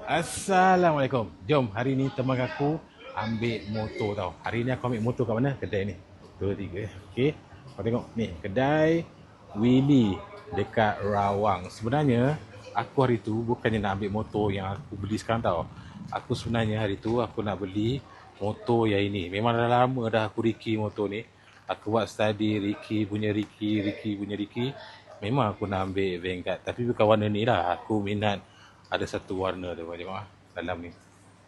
Assalamualaikum. Jom hari ni teman aku ambil motor tau. Hari ni aku ambil motor kat mana? Kedai ni. 2, 3. Okey. Kau tengok ni, kedai Willy dekat Rawang. Sebenarnya aku hari tu bukannya nak ambil motor yang aku beli sekarang tau. Aku sebenarnya hari tu aku nak beli motor yang ini. Memang dah lama dah aku riki motor ni. Aku buat study Ricky punya Ricky. Memang aku nak ambil Vanguard, tapi bukan warna ni lah. Aku minat ada satu warna tu, kau tengok ah dalam ni.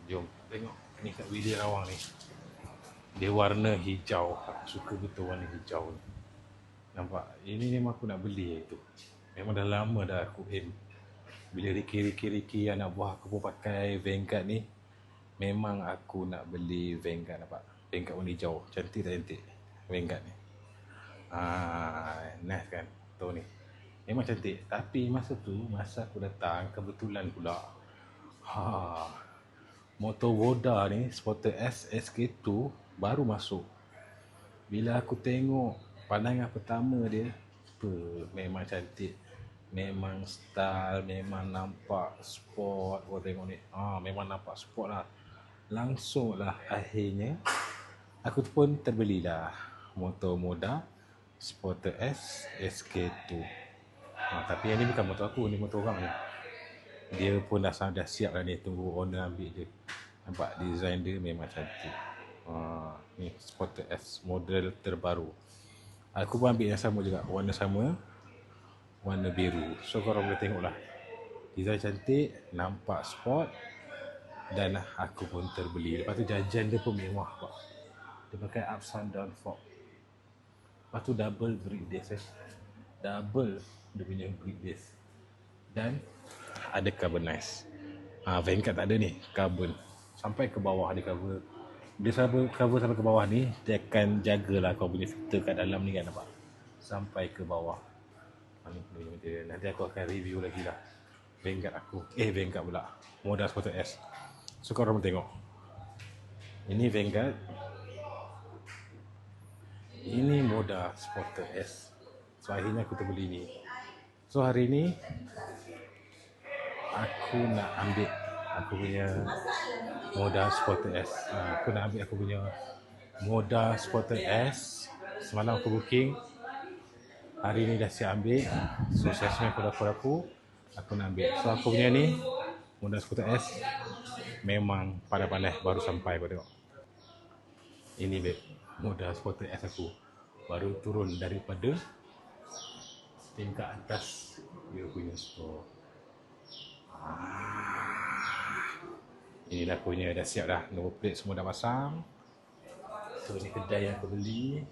Jom tengok ni kat Willy Rawang ni. Dia warna hijau. Aku suka betul warna hijau ni. Nampak? Ini memang aku nak beli itu. Memang dah lama dah aku aim. Bila Ricky anak buah aku pun pakai Vanguard ni, memang aku nak beli Vanguard. Nampak? Vanguard warna hijau. Cantik tak cantik Vanguard ni? Nice kan? Tu ni. Memang cantik. Tapi masa aku datang, kebetulan pula motor Voda ni, Sporter S SK2 baru masuk. Bila aku tengok pandangan pertama dia, memang cantik. Memang style, memang nampak sport. Kau tengok ni, memang nampak sport lah. Langsung lah akhirnya aku pun terbelilah motor Voda Sporter S SK2. Tapi yang ni bukan motor aku, ni motor orang ni. Dia pun dah siap dah ni, tunggu owner ambil je. Nampak design dia memang cantik. Ni Sporter S model terbaru. Aku pun ambil yang sama juga, warna sama, warna biru. So korang boleh tengok lah, design cantik, nampak sport. Dan aku pun terbeli. Lepas tu jajan dia pun mewah pak. Dia pakai upside down fork. Lepas tu double brick disc double dia punya brick disc. Dan ada carbonize. Vanguard tak ada ni, carbon. Sampai ke bawah dia cover. Dia cover sampai ke bawah ni, dia akan jagalah kau punya filter kat dalam ni kan, nampak? Sampai ke bawah. Nanti aku akan review lagi lah Vanguard aku. Vanguard pula, Voda Sporter S. So korang tengok. Ini Vanguard. Ini Voda Sporter S. So akhirnya aku terbeli ni. So hari ni aku nak ambil aku punya Voda Sporter S. Aku nak ambil aku punya Voda Sporter S. Semalam aku booking. Hari ni dah siap ambil. So assessment aku nak ambil. So aku punya ni Voda Sporter S memang pandai-pandai, baru sampai. Kau tengok. Ini babe, Voda Sporter S aku baru turun daripada tingkat atas dia punya store. Inilah punya, dah siap dah. Nombor plate semua dah pasang. So ni kedai yang aku beli.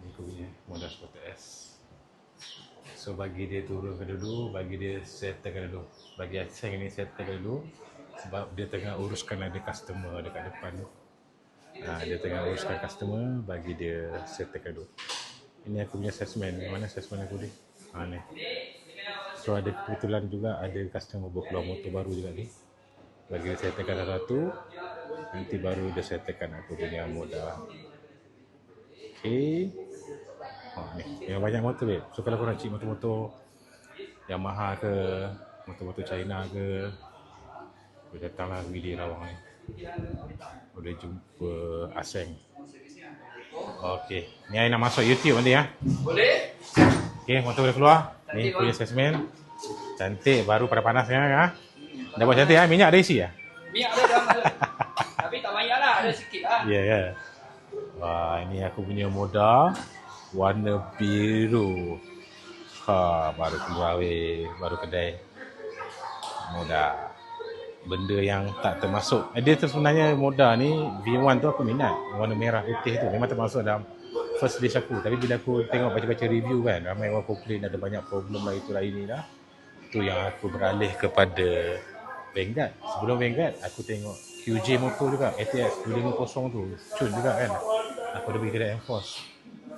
Ini aku punya Voda Sporter S. So bagi dia turunkan dulu, bagi dia settlekan dulu. Bagi Aceng ni settlekan dulu, sebab dia tengah uruskan ada customer dekat depan tu. Dia tengah uruskan customer, bagi dia settlekan dulu. Ini aku punya assessment. Mana assessment aku ni? Ni. So ada kebetulan juga ada customer berkeluar motor baru juga ni. Bagi dia settlekan satu, nanti baru dia settlekan aku punya Voda. Okay. Ni. Yang banyak motor babe. So kalau korang cik motor-motor Yamaha ke, motor-motor China ke, boleh datanglah Willy Rawang ni. Boleh jumpa Aceng. Okey, ni I nak masuk YouTube nanti ya. Boleh. Okey, motor boleh keluar. Ni punya assessment. Cantik, baru pada panas sekarang ah. Dah buat cantik ah. Minyak ada isi ah? Minyak ada dalam ada. Tapi tak banyak lah, ada sikit lah. Ya, ya. Wah, ini aku punya Voda warna biru. Baru keluar weh, baru kedai Voda. Benda yang tak termasuk. Dia tu sebenarnya Voda ni V1 tu aku minat. Warna merah putih tu memang termasuk dalam first list aku. Tapi bila aku tengok baca-baca review kan, ramai orang komplain ada banyak problem lah itu lah ini lah. Tu yang aku beralih kepada Vanguard. Sebelum Vanguard aku tengok QJ motor juga, ATX 250 tu cun juga kan. Aku ada pergi kedai Enforce.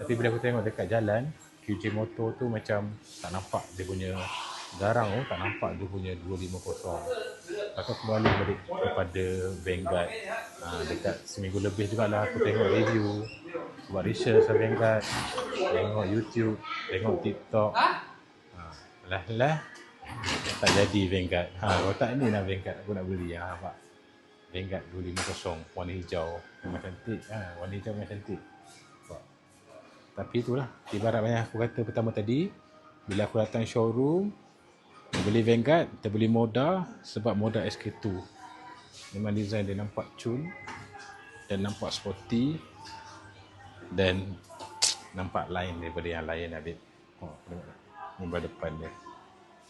Tapi bila aku tengok dekat jalan, QJ motor tu macam tak nampak dia punya garang tu, tak nampak dia punya 250. Aku kembali balik kepada Vanguard. Dekat seminggu lebih jugalah aku tengok review, buat research pasal Vanguard, tengok YouTube, tengok TikTok. Lah Tak jadi Vanguard. Kalau tak ni lah Vanguard aku nak beli. Nampak? Vanguard 250 warna hijau. Memang cantik. Warna hijau memang cantik. Nampak? Tapi itulah, ibarat yang aku kata pertama tadi, bila aku datang showroom, beli Vanguard, kita beli Moda sebab Moda SK2. Memang design dia nampak cun dan nampak sporty dan nampak lain daripada yang lain Habib. Ni depan dia.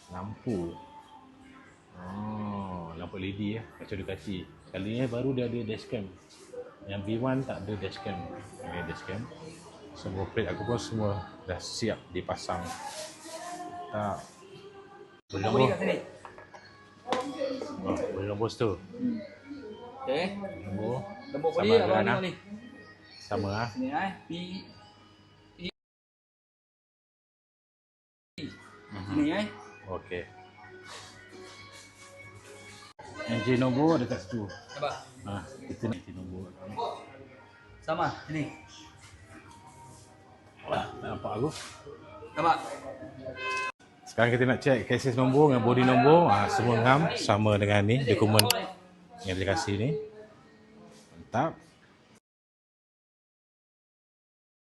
Lampu. Lampu LED macam Ducati. Kali ni baru dia ada dashcam. Yang V1 tak ada dashcam. Ini dashcam. Semua plate aku pun semua dah siap dipasang. Tak. Boleh kat sini. Boleh nombor tu. Okey. Nombor Sama boleh dengan abang ni. Sama lah. Sini P Sini Okey. Enjin nombor dekat situ. Nampak? Kita nak enjin nombor. Sama, sini. Nampak aku? Nampak? Sekarang kita nak check chassis nombor dengan body nombor. Semua ngam sama dengan ni dokumen yang dia kasih ni. Mantap.